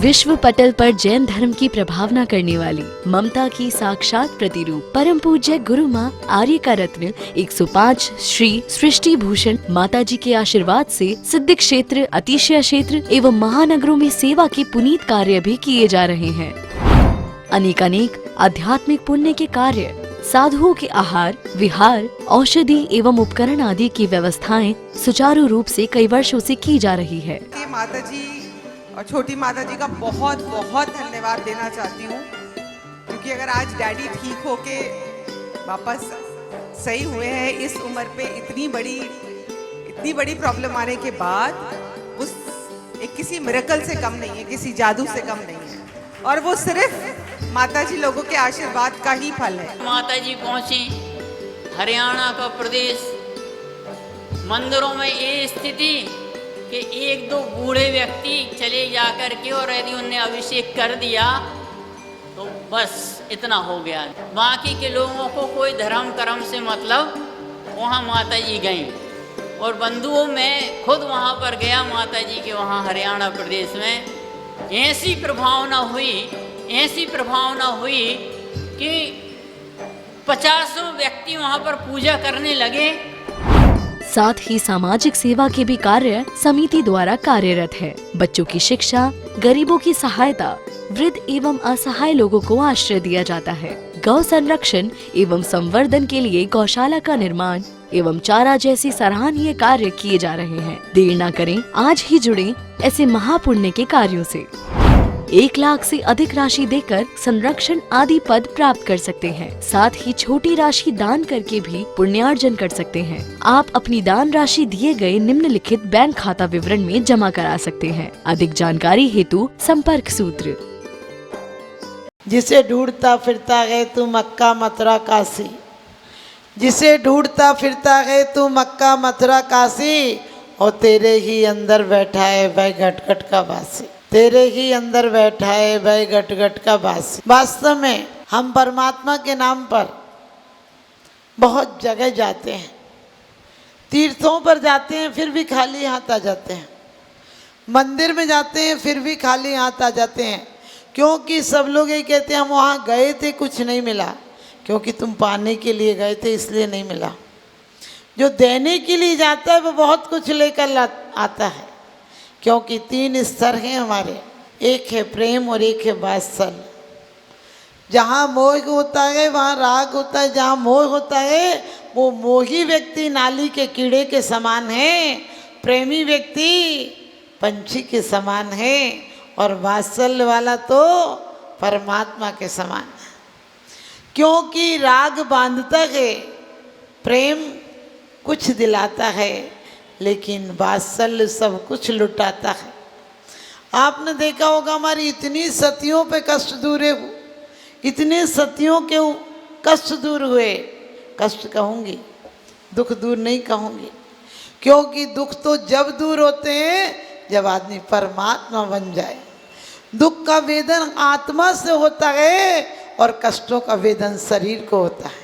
विश्व पटल पर जैन धर्म की प्रभावना करने वाली ममता की साक्षात प्रतिरूप परम पूज्य गुरु माँ आर्य का रत्न 105 श्री सृष्टि भूषण माता जी के आशीर्वाद से सिद्धि क्षेत्र, अतिशय क्षेत्र एवं महानगरों में सेवा के पुनीत कार्य भी किए जा रहे हैं। अनेकानेक आध्यात्मिक पुण्य के कार्य, साधुओं के आहार विहार, औषधि एवं उपकरण आदि की व्यवस्थाएं सुचारू रूप से कई वर्षों से की जा रही है। माता जी और छोटी माता जी का बहुत बहुत धन्यवाद देना चाहती हूँ, क्योंकि अगर आज डैडी ठीक होके वापस सही हुए हैं इस उम्र पे, इतनी बड़ी प्रॉब्लम आने के बाद, उस एक किसी मिरेकल से कम नहीं है, किसी जादू से कम नहीं है, और वो सिर्फ माता जी लोगों के आशीर्वाद का ही फल है। माता जी पहुंची हरियाणा का प्रदेश, मंदिरों में ये स्थिति कि एक दो बूढ़े व्यक्ति चले जाकर के और यदि उन्हें अभिषेक कर दिया तो बस इतना हो गया। बाकी के लोगों को कोई धर्म कर्म से मतलब, वहाँ माता जी गई और बंधुओं में खुद वहाँ पर गया माता जी के वहाँ हरियाणा प्रदेश में। ऐसी प्रभावना हुई कि 50 व्यक्ति वहाँ पर पूजा करने लगे। साथ ही सामाजिक सेवा के भी कार्य समिति द्वारा कार्यरत है। बच्चों की शिक्षा, गरीबों की सहायता, वृद्ध एवं असहाय लोगों को आश्रय दिया जाता है। गौ संरक्षण एवं संवर्धन के लिए गौशाला का निर्माण एवं चारा जैसी सराहनीय कार्य किए जा रहे हैं। देर न करें, आज ही जुड़ें ऐसे महापुण्य के कार्यों से। 1 लाख से अधिक राशि देकर संरक्षण आदि पद प्राप्त कर सकते हैं। साथ ही छोटी राशि दान करके भी पुण्यार्जन कर सकते हैं। आप अपनी दान राशि दिए गए निम्नलिखित बैंक खाता विवरण में जमा करा सकते हैं। अधिक जानकारी हेतु संपर्क सूत्र। जिसे ढूंढता फिरता है तू मक्का मथुरा काशी, जिसे ढूंढता फिरता है तू मक्का मथुरा काशी, और तेरे ही अंदर बैठा है वह घटघट का वासी, तेरे ही अंदर बैठा है वह घटघट का वासी। वास्तव में हम परमात्मा के नाम पर बहुत जगह जाते हैं, तीर्थों पर जाते हैं फिर भी खाली हाथ आ जाते हैं, मंदिर में जाते हैं फिर भी खाली हाथ आ जाते हैं, क्योंकि सब लोग ये कहते हैं हम वहाँ गए थे कुछ नहीं मिला, क्योंकि तुम पाने के लिए गए थे इसलिए नहीं मिला। जो देने के लिए जाता है वो बहुत कुछ लेकर आता है, क्योंकि 3 स्तर हैं हमारे, एक है प्रेम और एक है वात्सल्य। जहाँ मोह होता है वहाँ राग होता है, जहाँ मोह होता है वो मोही व्यक्ति नाली के कीड़े के समान है, प्रेमी व्यक्ति पंछी के समान है, और वात्सल्य वाला तो परमात्मा के समान है। क्योंकि राग बांधता है, प्रेम कुछ दिलाता है, लेकिन वात्सल्य सब कुछ लुटाता है। आपने देखा होगा हमारी इतनी सतियों पे कष्ट दूर हुए, इतने सतियों के कष्ट दूर हुए, कष्ट कहूँगी, दुख दूर नहीं कहूँगी, क्योंकि दुख तो जब दूर होते हैं जब आदमी परमात्मा बन जाए। दुख का वेदन आत्मा से होता है और कष्टों का वेदन शरीर को होता है।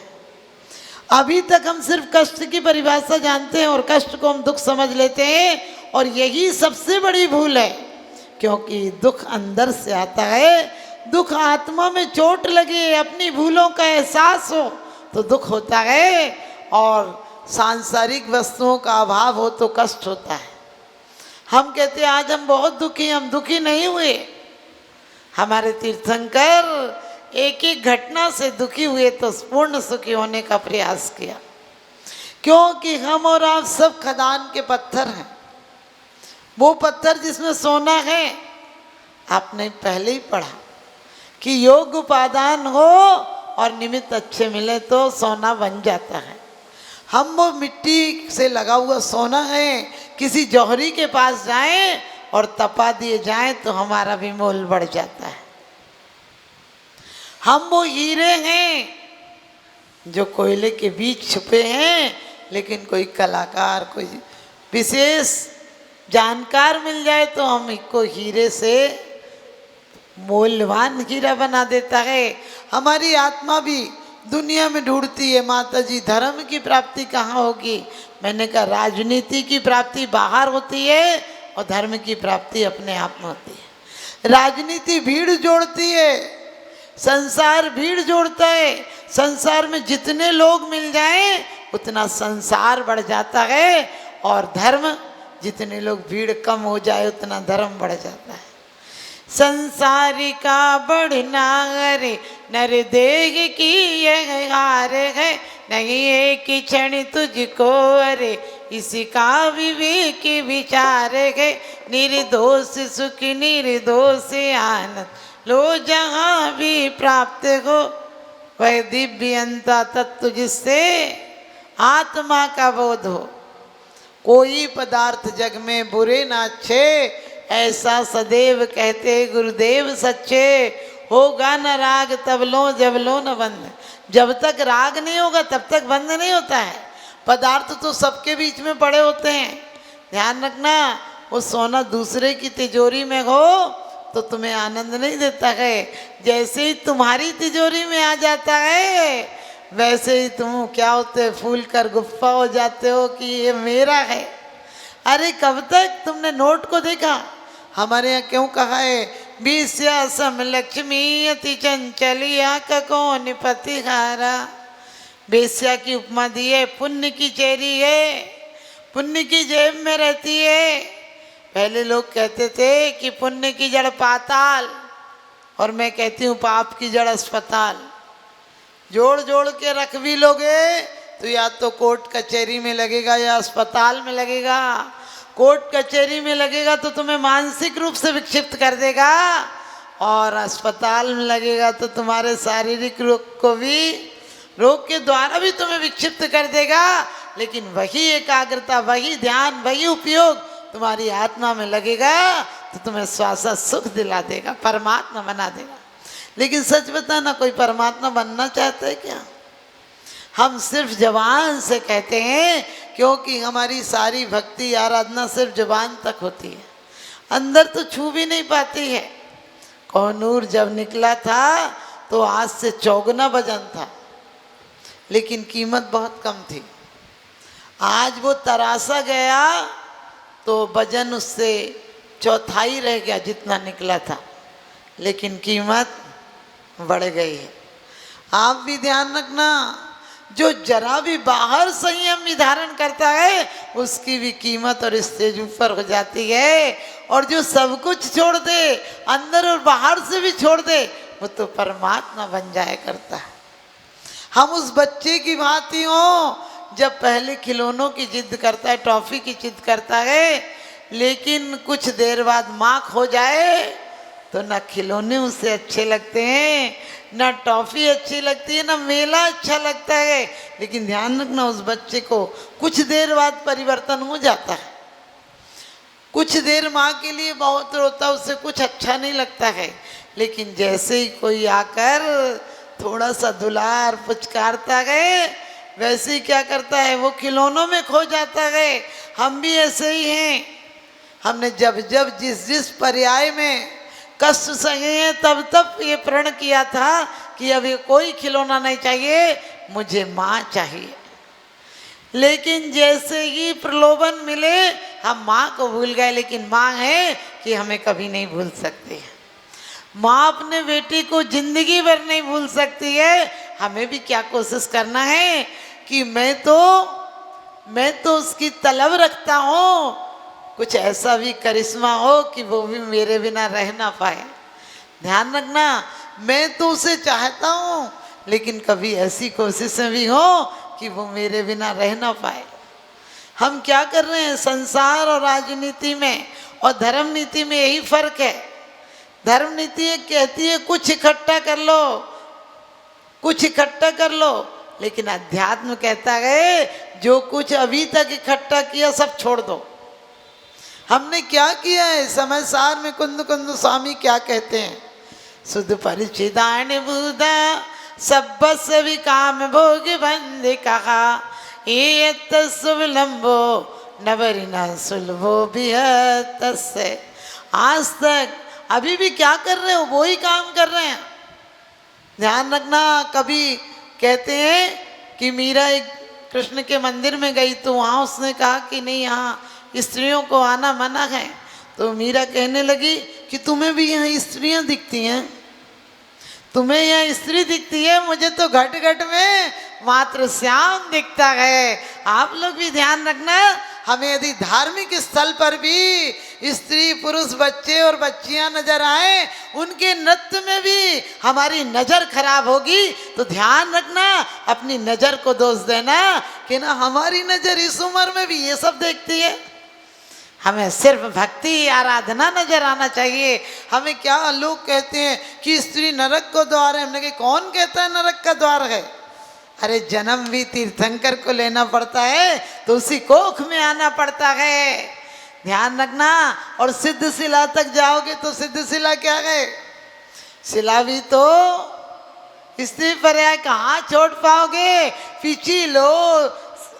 अभी तक हम सिर्फ कष्ट की परिभाषा जानते हैं और कष्ट को हम दुख समझ लेते हैं, और यही सबसे बड़ी भूल है, क्योंकि दुख अंदर से आता है। दुख आत्मा में चोट लगे, अपनी भूलों का एहसास हो तो दुख होता है, और सांसारिक वस्तुओं का अभाव हो तो कष्ट होता है। हम कहते हैं आज हम बहुत दुखी, हम दुखी नहीं हुए। हमारे तीर्थंकर एक एक घटना से दुखी हुए तो पूर्ण सुखी होने का प्रयास किया, क्योंकि हम और आप सब खदान के पत्थर हैं। वो पत्थर जिसमें सोना है, आपने पहले ही पढ़ा कि योग उपादान हो और निमित्त अच्छे मिले तो सोना बन जाता है। हम वो मिट्टी से लगा हुआ सोना है, किसी जौहरी के पास जाएं और तपा दिए जाएं तो हमारा भी मोल बढ़ जाता है। हम वो हीरे हैं जो कोयले के बीच छुपे हैं, लेकिन कोई कलाकार, कोई विशेष जानकार मिल जाए तो हम इसको हीरे से मूल्यवान हीरा बना देता है। हमारी आत्मा भी दुनिया में ढूंढती है, माता जी धर्म की प्राप्ति कहाँ होगी। मैंने कहा राजनीति की प्राप्ति बाहर होती है और धर्म की प्राप्ति अपने आप में होती है। राजनीति भीड़ जोड़ती है, संसार भीड़ जोड़ता है। संसार में जितने लोग मिल जाएं उतना संसार बढ़ जाता है, और धर्म, जितने लोग भीड़ कम हो जाए उतना धर्म बढ़ जाता है। संसारी का बढ़ना रे नर देह की यह हार है, नहीं एक क्षण तुझको अरे इसी का विवेक विचार है। निर्दोष सुख निर्दोष आनंद लो जहाँ भी प्राप्त हो, वह दिव्यंता तत्व जिससे आत्मा का बोध हो। कोई पदार्थ जग में बुरे ना अच्छे, ऐसा सदैव कहते गुरुदेव सच्चे। होगा न राग तब लो जब लो न बंद, जब तक राग नहीं होगा तब तक बंद नहीं होता है। पदार्थ तो सबके बीच में पड़े होते हैं, ध्यान रखना। वो सोना दूसरे की तिजोरी में हो तो तुम्हें आनंद नहीं देता है। जैसे ही तुम्हारी तिजोरी में आ जाता है, वैसे ही तुम क्या होते, फूल कर गुफ्फा हो जाते हो कि ये मेरा है। अरे कब तक तुमने नोट को देखा? हमारे यहाँ क्यों कहा है, बीस्या सम लक्ष्मी अति चंचलिया का कौन पतिहारा। बेस्या की उपमा दी है, पुण्य की चेरी है, पुण्य की जेब में रहती है। पहले लोग कहते थे कि पुण्य की जड़ पाताल, और मैं कहती हूँ पाप की जड़ अस्पताल। जोड़ जोड़ के रख भी लोगे तो या तो कोर्ट कचहरी में लगेगा या अस्पताल में लगेगा। कोर्ट कचहरी में लगेगा तो तुम्हें मानसिक रूप से विक्षिप्त कर देगा, और अस्पताल में लगेगा तो तुम्हारे शारीरिक रोग को भी, रोग के द्वारा भी तुम्हें विक्षिप्त कर देगा। लेकिन वही एकाग्रता, वही ध्यान, वही उपयोग तुम्हारी आत्मा में लगेगा तो तुम्हें श्वासा सुख दिला देगा, परमात्मा बना देगा। लेकिन सच बताना, कोई परमात्मा बनना चाहता है क्या? हम सिर्फ जबान से कहते हैं, क्योंकि हमारी सारी भक्ति आराधना सिर्फ जबान तक होती है, अंदर तो छू भी नहीं पाती है। कोहनूर जब निकला था तो आज से 54 वजन था, लेकिन कीमत बहुत कम थी। आज वो तरासा गया तो वजन उससे चौथाई रह गया जितना निकला था, लेकिन कीमत बढ़ गई है। आप भी ध्यान रखना, जो जरा भी बाहर संयम धारण करता है उसकी भी कीमत और स्टेज ऊपर हो जाती है, और जो सब कुछ छोड़ दे, अंदर और बाहर से भी छोड़ दे, वो तो परमात्मा बन जाया करता है। हम उस बच्चे की भांति हो जब पहले खिलौनों की जिद करता है, टॉफ़ी की जिद करता है, लेकिन कुछ देर बाद माँ खो जाए तो ना खिलौने उसे अच्छे लगते हैं, ना टॉफ़ी अच्छी लगती है, ना मेला अच्छा लगता है। लेकिन ध्यान रखना, उस बच्चे को कुछ देर बाद परिवर्तन हो जाता है। कुछ देर माँ के लिए बहुत रोता, उसे कुछ अच्छा नहीं लगता है, लेकिन जैसे ही कोई आकर थोड़ा सा दुलार पुचकारता है, वैसे ही क्या करता है, वो खिलौनों में खो जाता है। हम भी ऐसे ही हैं। हमने जब जब जिस जिस पर्याय में कष्ट सहे हैं, तब तब ये प्रण किया था कि अब ये कोई खिलौना नहीं चाहिए, मुझे माँ चाहिए। लेकिन जैसे ही प्रलोभन मिले, हम माँ को भूल गए। लेकिन माँ है कि हमें कभी नहीं भूल सकती है। माँ अपने बेटी को जिंदगी भर नहीं भूल सकती है। हमें भी क्या कोशिश करना है कि मैं तो उसकी तलब रखता हूँ, कुछ ऐसा भी करिश्मा हो कि वो भी मेरे बिना रह ना पाए। ध्यान रखना, मैं तो उसे चाहता हूँ, लेकिन कभी ऐसी कोशिशें भी हो कि वो मेरे बिना रह ना पाए। हम क्या कर रहे हैं, संसार और राजनीति में और धर्म नीति में यही फर्क है। धर्म नीति कहती है कुछ इकट्ठा कर लो, कुछ इकट्ठा कर लो, लेकिन अध्यात्म कहता है जो कुछ अभी तक इकट्ठा किया सब छोड़ दो। हमने क्या किया है, समय सार में कुंद कुंद स्वामी क्या कहते हैं, शुद्ध परिचिदान बुधा सब सभी काम भोग बंद कहा, ये सुलंबो नवरिना सुलभो बिहत से। आज तक अभी भी क्या कर रहे हो, वो ही काम कर रहे हैं। ध्यान रखना, कभी कहते हैं कि मीरा एक कृष्ण के मंदिर में गई तो वहाँ उसने कहा कि नहीं, यहाँ स्त्रियों को आना मना है। तो मीरा कहने लगी कि तुम्हें भी यहाँ स्त्रियां दिखती हैं, तुम्हें यहाँ स्त्री दिखती है, मुझे तो घट घट में मात्र श्याम दिखता है। आप लोग भी ध्यान रखना, हमें यदि धार्मिक स्थल पर भी स्त्री पुरुष बच्चे और बच्चियां नजर आए, उनके नृत्य में भी हमारी नज़र खराब होगी तो ध्यान रखना, अपनी नज़र को दोष देना कि ना हमारी नज़र इस उम्र में भी ये सब देखती है। हमें सिर्फ भक्ति आराधना नजर आना चाहिए। हमें क्या लोग कहते हैं कि स्त्री नरक को द्वार है, हमने कहा कौन कहता है नरक का द्वार है? अरे जन्म भी तीर्थंकर को लेना पड़ता है तो उसी कोख में आना पड़ता है, ध्यान रखना। और सिद्ध शिला तक जाओगे तो सिद्ध शिला क्या है? शिला भी तो स्त्री पर्याय कहाँ छोड़ पाओगे? पीछे लो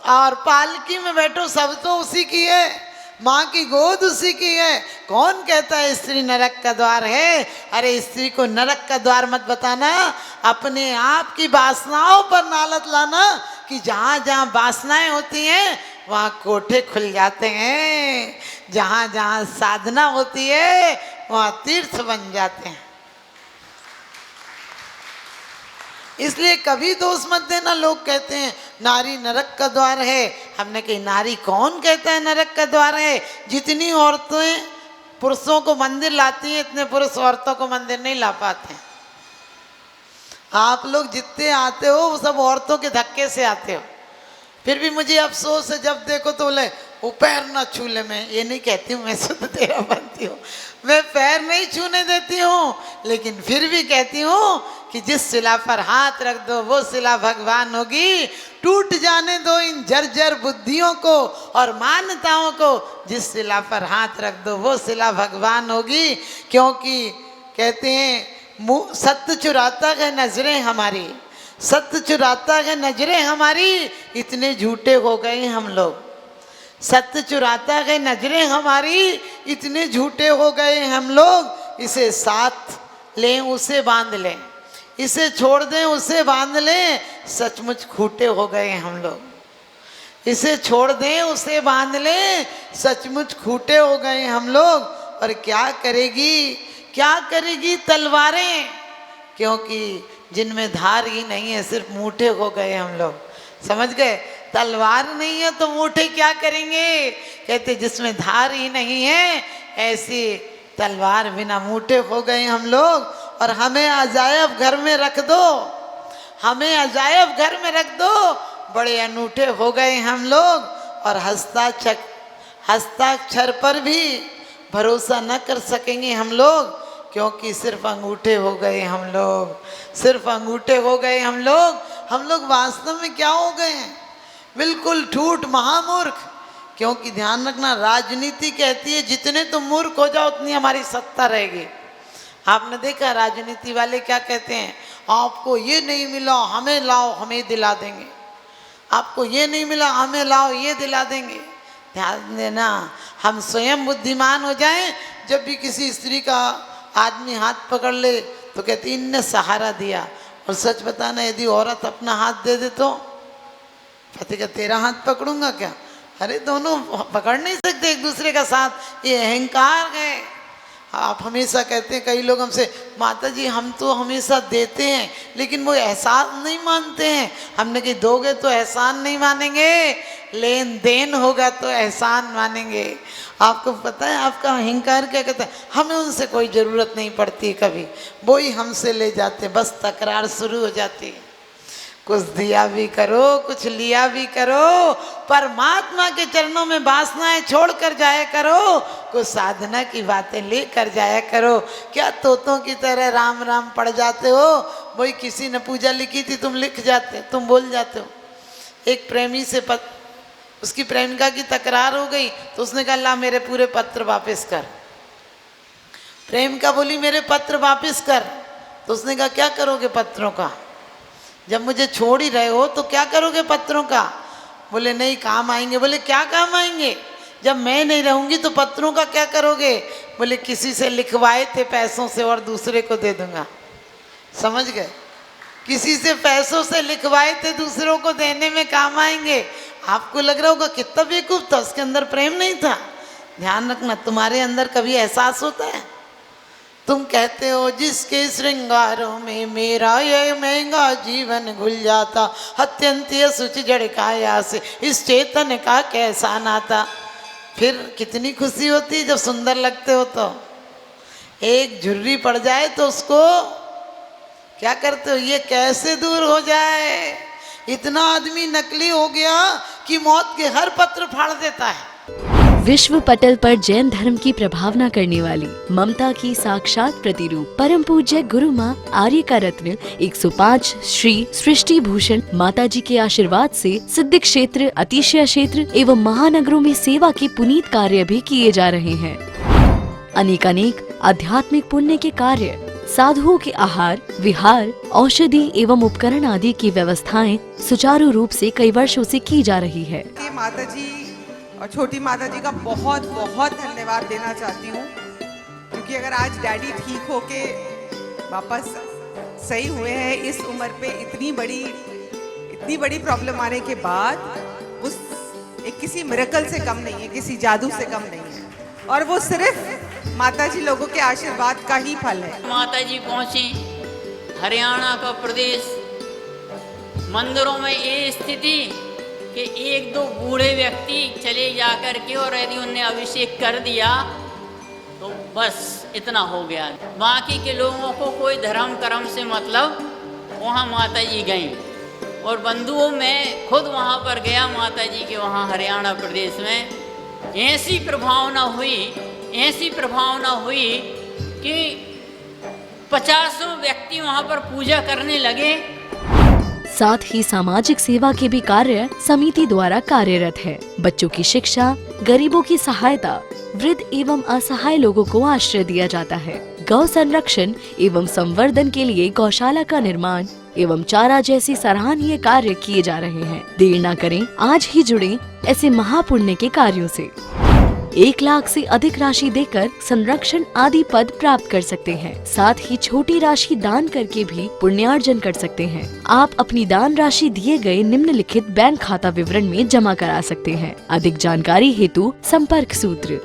और पालकी में बैठो, सब तो उसी की है, माँ की गोद उसी की है। कौन कहता है स्त्री नरक का द्वार है? अरे स्त्री को नरक का द्वार मत बताना, अपने आप की वासनाओं पर नालत लाना कि जहाँ जहाँ वासनाएं होती हैं वहाँ कोठे खुल जाते हैं, जहाँ जहाँ साधना होती है वहाँ तीर्थ बन जाते हैं। इसलिए कभी दोष मत देना। लोग कहते हैं नारी नरक का द्वार है, हमने कही नारी कौन कहता है नरक का द्वार है? जितनी औरतें पुरुषों को मंदिर लाती हैं, इतने पुरुष औरतों को मंदिर नहीं ला पाते। आप लोग जितने आते हो वो सब औरतों के धक्के से आते हो। फिर भी मुझे अफसोस है, जब देखो तो बोले वो पैर ना छू ले। मैं ये नहीं कहती हूँ मैं शुद्ध तेरा बनती हूँ, मैं पैर नहीं छूने देती हूँ, लेकिन फिर भी कहती हूँ कि जिस शिला पर हाथ रख दो वो शिला भगवान होगी। टूट जाने दो इन जर्जर बुद्धियों को और मान्यताओं को, जिस शिला पर हाथ रख दो वो शिला भगवान होगी। क्योंकि कहते हैं मुँह सत्य चुराता है नजरें हमारी, सत्य चुराता है नजरें हमारी, इतने झूठे हो गए हम लोग। सत्य चुराता है नजरें हमारी, इतने झूठे हो गए हम लोग। इसे साथ लें उसे बांध लें, इसे छोड़ दें उसे बांध लें, सचमुच खूटे हो गए हम लोग। इसे छोड़ दें उसे बांध लें, सचमुच खूटे हो गए हम लोग। और क्या करेगी तलवारें, क्योंकि जिनमें धार ही नहीं है, सिर्फ मूठे हो गए हम लोग। समझ गए? तलवार नहीं है तो मूठे क्या करेंगे? कहते जिसमें धार ही नहीं है ऐसी तलवार बिना मूठे हो गए हम लोग। और हमें अजायब घर में रख दो, हमें अजायब घर में रख दो, बड़े अनूठे हो गए हम लोग। और हस्ताक्षर पर भी भरोसा न कर सकेंगे हम लोग, क्योंकि सिर्फ अंगूठे हो गए हम लोग, सिर्फ अंगूठे हो गए हम लोग। हम लोग वास्तव में क्या हो गए हैं? बिल्कुल ठूठ महामूर्ख। क्योंकि ध्यान रखना, राजनीति कहती है जितने तुम मूर्ख हो जाओ उतनी हमारी सत्ता रहेगी। आपने देखा राजनीति वाले क्या कहते हैं? आपको ये नहीं मिला हमें लाओ, हमें दिला देंगे। आपको ये नहीं मिला हमें लाओ, ये दिला देंगे। ध्यान देना, हम स्वयं बुद्धिमान हो जाएं। जब भी किसी स्त्री का आदमी हाथ पकड़ ले तो कहती इनने सहारा दिया। और सच बताना, यदि औरत अपना हाथ दे दे तो पति का तेरा हाथ पकड़ूंगा क्या? अरे दोनों पकड़ नहीं सकते एक दूसरे का साथ, ये अहंकार है। आप हमेशा कहते हैं, कई लोग हमसे, माता जी हम तो हमेशा देते हैं लेकिन वो एहसान नहीं मानते हैं। हमने कहा दोगे तो एहसान नहीं मानेंगे, लेन देन होगा तो एहसान मानेंगे। आपको पता है आपका अहंकार क्या कहता है? हमें उनसे कोई ज़रूरत नहीं पड़ती, कभी वो ही हमसे ले जाते, बस तकरार शुरू हो जाती है। कुछ दिया भी करो, कुछ लिया भी करो, परमात्मा के चरणों में वासनाएं छोड़ कर जाया करो, कुछ साधना की बातें लेकर जाया करो। क्या तोतों की तरह राम राम पढ़ जाते हो? वही किसी ने पूजा लिखी थी, तुम लिख जाते, तुम बोल जाते हो। एक प्रेमी से उसकी प्रेमिका की तकरार हो गई तो उसने कहा ला मेरे पूरे पत्र वापस कर। प्रेमिका बोली मेरे पत्र वापस कर। तो उसने कहा क्या करोगे पत्रों का? जब मुझे छोड़ ही रहे हो तो क्या करोगे पत्रों का? बोले नहीं काम आएंगे। बोले क्या काम आएंगे? जब मैं नहीं रहूंगी तो पत्रों का क्या करोगे? बोले किसी से लिखवाए थे पैसों से और दूसरे को दे दूंगा। समझ गए? किसी से पैसों से लिखवाए थे, दूसरों को देने में काम आएंगे। आपको लग रहा होगा कितना बेवकूफ था, उसके अंदर प्रेम नहीं था। ध्यान रखना, तुम्हारे अंदर कभी एहसास होता है? तुम कहते हो जिसके श्रृंगारों में मेरा ये महंगा जीवन घुल जाता, अत्यंत सुच जड़ काया से इस चेतन का कैसा नाता। फिर कितनी खुशी होती है जब सुंदर लगते हो तो। एक झुर्री पड़ जाए तो उसको क्या करते हो, ये कैसे दूर हो जाए। इतना आदमी नकली हो गया कि मौत के हर पत्र फाड़ देता है। विश्व पटल पर जैन धर्म की प्रभावना करने वाली ममता की साक्षात प्रतिरूप परम पूज्य गुरु माँ आर्य का रत्न 105 श्री सृष्टि भूषण माता जी के आशीर्वाद से सिद्ध क्षेत्र, अतिशय क्षेत्र एवं महानगरों में सेवा के पुनीत कार्य भी किए जा रहे हैं। अनेकानेक आध्यात्मिक पुण्य के कार्य, साधुओं के आहार, विहार, औषधि एवं उपकरण आदि की व्यवस्थाएं सुचारू रूप से कई वर्षों से की जा रही है। कि माता जी और छोटी माता जी का बहुत बहुत धन्यवाद देना चाहती हूँ, क्योंकि अगर आज डैडी ठीक होके वापस सही हुए हैं इस उम्र पे, इतनी बड़ी प्रॉब्लम आने के बाद, उस एक किसी मिरेकल से कम नहीं है, किसी जादू से कम नहीं है, और वो सिर्फ माता जी लोगों के आशीर्वाद का ही फल है। माता जी पहुंची हरियाणा का प्रदेश, मंदिरों में ये स्थिति कि एक दो बूढ़े व्यक्ति चले जाकर के और यदि उनने अभिषेक कर दिया तो बस इतना हो गया। बाकी के लोगों को कोई धर्म कर्म से मतलब, वहाँ माता जी गईं और बंधुओं में खुद वहाँ पर गया माता जी के वहाँ हरियाणा प्रदेश में। ऐसी प्रभावना हुई कि 50 व्यक्ति वहाँ पर पूजा करने लगे। साथ ही सामाजिक सेवा के भी कार्य समिति द्वारा कार्यरत है। बच्चों की शिक्षा, गरीबों की सहायता, वृद्ध एवं असहाय लोगों को आश्रय दिया जाता है। गौ संरक्षण एवं संवर्धन के लिए गौशाला का निर्माण एवं चारा जैसी सराहनीय कार्य किए जा रहे हैं। देर न करें, आज ही जुड़ें ऐसे महापुण्य के कार्यों से। 1 लाख से अधिक राशि देकर संरक्षण आदि पद प्राप्त कर सकते हैं। साथ ही छोटी राशि दान करके भी पुण्यार्जन कर सकते हैं। आप अपनी दान राशि दिए गए निम्नलिखित बैंक खाता विवरण में जमा करा सकते हैं। अधिक जानकारी हेतु संपर्क सूत्र